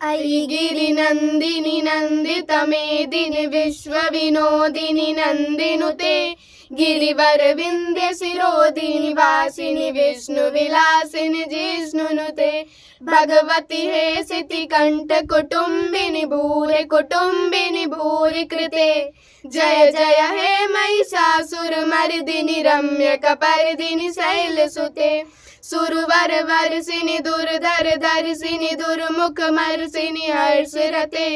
अयि गिरिनन्दिनि नन्दितमेदिनि विश्वविनोदिनि नन्दिनुते गिरिवर विंध्य शिरोदिनि वासिनि विष्णुविलासिनि जिष्णुनुते भगवति हे सिति कंठ कुटुम्बिनि भूरि कुटुम्बिनि भूरि कृते जय जय हे महिषासुरमर्दिनि रम्यकपर्दिनि शैलसुते सुरवर वर्षिनि दुर्धर दर्शिनि दुर्मुख मर्षिनि हर्षरते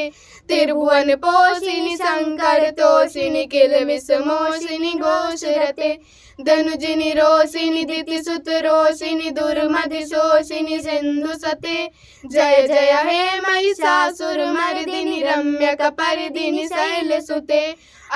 त्रिभुवन पोषिनि शंकर तोषिनि किल विषमोषिनि घोषरते धनुजिनि रोषिनि दितिसुत रोषिनि दुर्मधि शोषिनि सिंधु सते जय जय हे महिषासुरमर्दिनि रम्यकपर्दिनि शैलसुते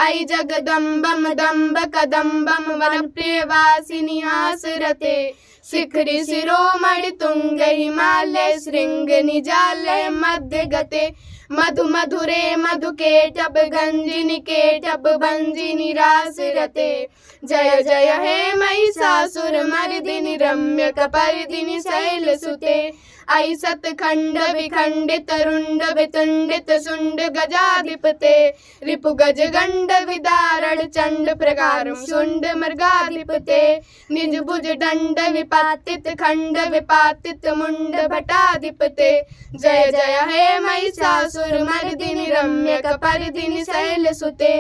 अयि जगदम्बं दम्ब कदम्बं वनप्रियवासिनि हासरते शिखरि शिरोमणि तुंग हिमालय श्रृंग निजालय मध्य गते मधु मधुरे मधुकेटभ गंजिनि केटभ भंजिनि रासरते जय जय हे महिषासुरमर्दिनि रम्यकपर्दिनि शैलसुते अयि सतखंड विखंडित रुंड वितुंडित शुंड गजाधिपते रिपु गज गंड विदारण चंड प्रकार शुंड मृगाधिपते निज भुज दंड विपातित खंड विपातित मुंड भटाधिपते जय जय हे महिषासुरमर्दिनि रम्यकपर्दिनि शैलसुते।